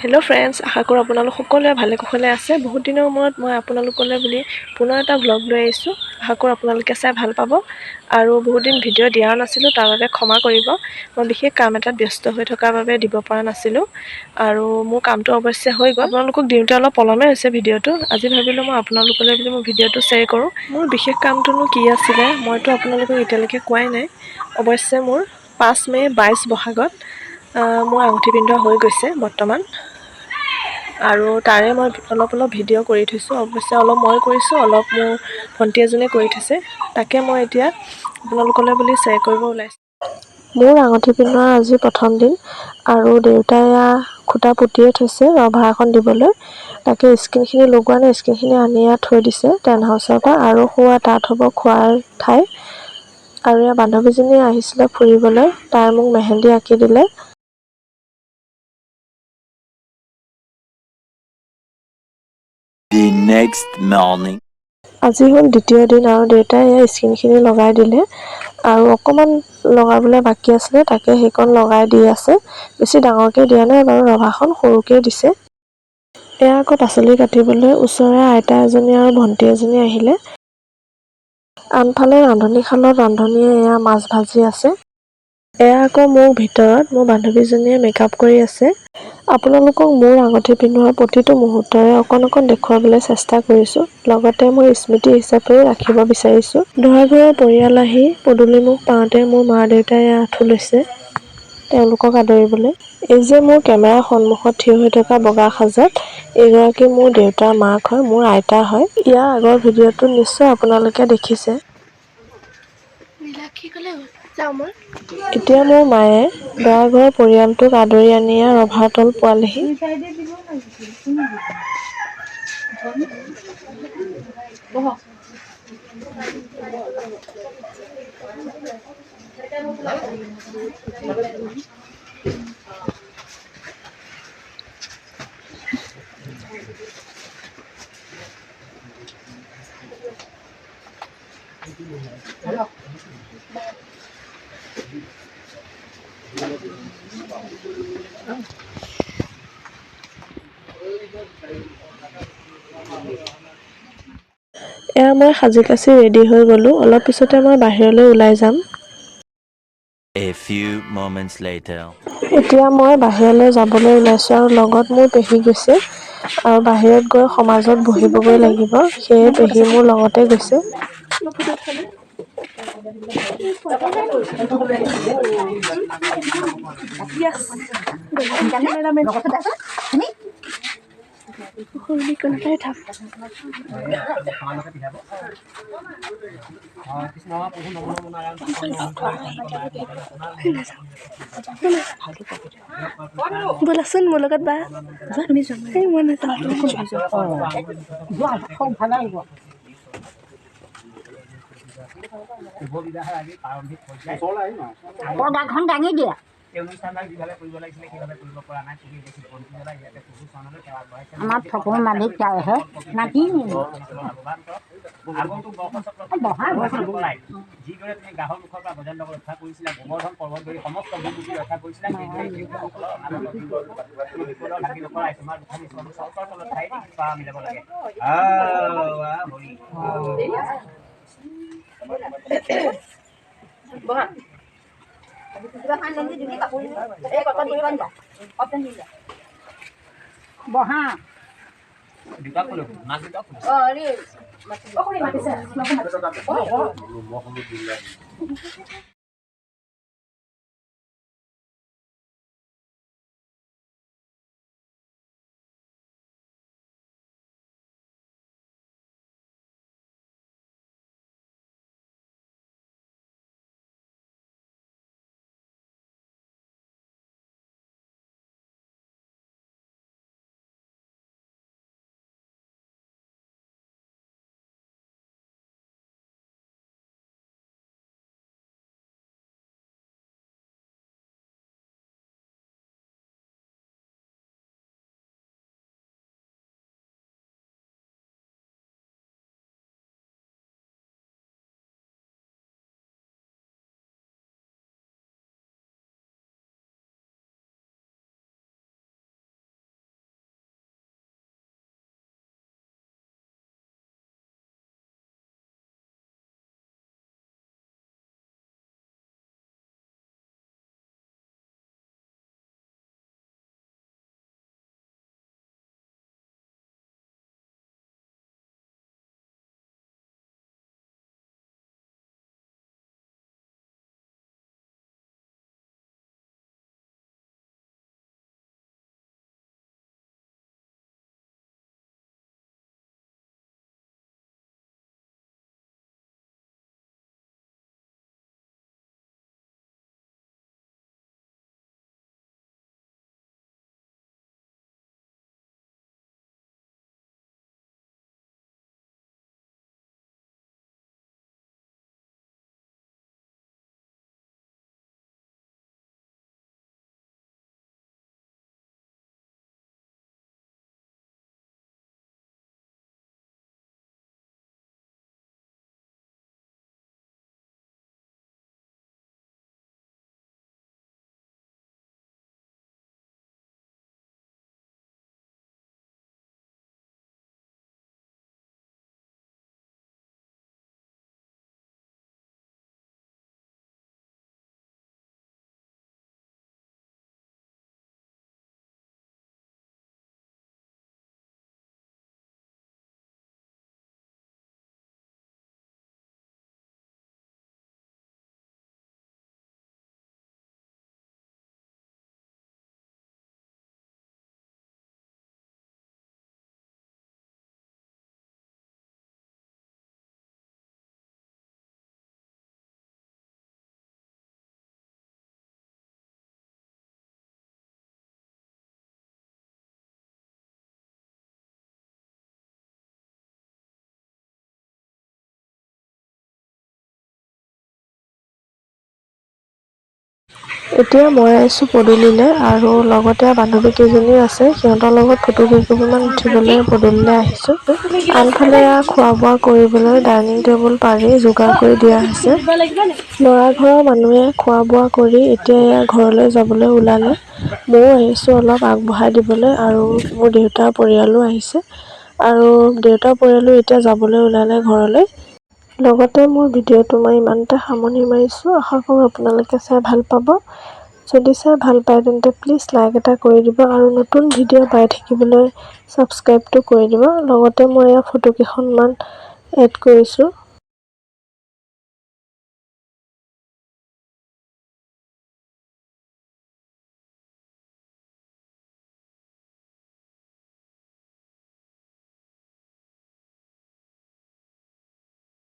Hello' friends, আশা কৰোঁ আপোনালোক সকলোৱে ভালে কুশলে আছে। বহুত দিনৰ মূৰত মই আপোনালোকলৈ বুলি পুনৰ এটা ব্লগ লৈ আহিছোঁ। আশা কৰোঁ আপোনালোকে চাই ভাল পাব। আৰু বহুত দিন ভিডিঅ' দিয়াও নাছিলোঁ, তাৰ বাবে ক্ষমা কৰিব। মই বিশেষ কাম এটাত ব্যস্ত হৈ থকাৰ বাবে দিব পৰা নাছিলোঁ। আৰু মোৰ কামটো অৱশ্যে হৈ গ'ল। আপোনালোকক দিওঁতে অলপ পলমে হৈছে ভিডিঅ'টো। আজি ভাবিলোঁ মই আপোনালোকলৈ বুলি মোৰ ভিডিঅ'টো শ্বেয়াৰ কৰোঁ। মোৰ বিশেষ কামটোনো কি আছিলে, মইতো আপোনালোকক এতিয়ালৈকে কোৱাই নাই। অৱশ্যে মোৰ 5 মে' 22 বহাগত মোৰ আঙুঠি পিন্ধোৱা হৈ গৈছে বৰ্তমান। আৰু তাৰে মই অলপ ভিডিঅ' কৰি থৈছোঁ। অৱশ্যে অলপ মই কৰিছোঁ, অলপ মোৰ ভণ্টি এজনীয়ে কৰি থৈছে। তাকে মই এতিয়া আপোনালোকলৈ বুলি শ্বেয়াৰ কৰিব ওলাইছোঁ। মোৰ আঙুঠি পিন্ধোৱাৰ আজি প্ৰথম দিন, আৰু দেউতাই খুটা পুতিয়ে থৈছে ৰভা এখন দিবলৈ। তাকে স্কিনখিনি লগোৱা নাই, স্কিনখিনি আনি থৈ দিছে টেণ্ট হাউচৰ পৰা। আৰু শোৱা তাত হ'ব খোৱাৰ ঠাই। আৰু বান্ধৱীজনী আহিছিলে ফুৰিবলৈ, তাই মোক মেহেন্দি আঁকি দিলে। The next morning. আজি হ'ল দ্বিতীয় দিন, আৰু দেউতাই স্কিনখিনি লগাই দিলে। আৰু অকণমান লগাবলৈ বাকী আছিলে, তাকে সেইকণ লগাই দি আছে। বেছি ডাঙৰকৈ দিয়া নাই বাৰু, ৰভাখন সৰুকৈ দিছে। এয়া আকৌ পাচলি কাটিবলৈ ওচৰৰে আইতা এজনী আৰু ভণ্টি এজনী আহিলে। আনফালে ৰান্ধনীশালত ৰান্ধনীয়ে মাছ ভাজি আছে। এয়া আকৌ মোৰ ভিতৰত মোৰ বান্ধৱীজনীয়ে মেকআপ কৰি আছে। আপোনালোকক মোৰ আঙুঠি পিন্ধোৱাৰ প্ৰতিটো মুহূৰ্তৰে অকণ দেখুৱাবলৈ চেষ্টা কৰিছোঁ। লগতে মই স্মৃতি হিচাপেও ৰাখিব বিচাৰিছোঁ। দৰাঘৰৰ পৰিয়াল আহি পদূলিমুখ পাওঁতে মোৰ মা দেউতাই আঁঠু লৈছে তেওঁলোকক আদৰিবলৈ। এই যে মোৰ কেমেৰাৰ সন্মুখত থিয় হৈ থকা বগা সাজত, এইগৰাকী মোৰ দেউতাৰ মাক হয়, মোৰ আইতা হয়। ইয়াৰ আগৰ ভিডিঅ'টো নিশ্চয় আপোনালোকে দেখিছে। এতিয়া মোৰ মায়ে দৰাঘৰৰ পৰিয়ালটোক আদৰি আনি ৰভাৰ তল পোৱালেহি। এয়া মই সাজি কাচি ৰেডি হৈ গ'লোঁ। অলপ পিছতে মই বাহিৰলৈ ওলাই যাম। A few moments later. এতিয়া মই বাহিৰলৈ যাবলৈ ওলাইছোঁ, আৰু লগত মোৰ পেহী গৈছে। আৰু বাহিৰত গৈ সমাজত বহিবগৈ লাগিব, সেয়ে পেহী মোৰ লগতে গৈছে। ব'লাচোন মোৰ লগত বা। তুমি মই পৰ্দাখন দাঙি দিয়া। আমাৰ ঠকুৰ মালিক যায়হে নাতি যিদৰে তুমি গাহৰ মুখৰ পৰা গজেন্দ্ৰক ৰক্ষা কৰিছিলা, গোবৰ্ধন পৰ্বত ধৰি সমস্ত ভূমিকে ৰক্ষা কৰিছিলা, মিলাব লাগে। বহা দুটা কলো মাছ দুটা এতিয়া মই আহিছোঁ পদূলিলৈ আৰু লগতে বান্ধৱী কেইজনীও আছে, সিহঁতৰ লগত ফটো কেইকপিমান উঠিবলৈ পদূলিলৈ আহিছোঁ। আনফালে খোৱা বোৱা কৰিবলৈ ডাইনিং টেবুল পাৰি যোগাৰ কৰি দিয়া হৈছে। ল'ৰা ঘৰৰ মানুহে খোৱা বোৱা কৰি এতিয়া ঘৰলৈ যাবলৈ ওলালে। ময়ো আহিছোঁ অলপ আগবঢ়াই দিবলৈ আৰু মোৰ দেউতাৰ পৰিয়ালো আহিছে আৰু দেউতাৰ পৰিয়ালো এতিয়া যাবলৈ ওলালে ঘৰলৈ। লগতে মোৰ ভিডিঅ'টো মই ইমানতে সামৰণি মাৰিছোঁ। আশা কৰোঁ আপোনালোকে চাই ভাল পাব। যদি চাই ভাল পায় তেন্তে প্লিজ লাইক এটা কৰি দিব আৰু নতুন ভিডিঅ' পাই থাকিবলৈ ছাবস্ক্ৰাইবটো কৰি দিব। লগতে মই ফটো কেইখনমান এড কৰিছোঁ।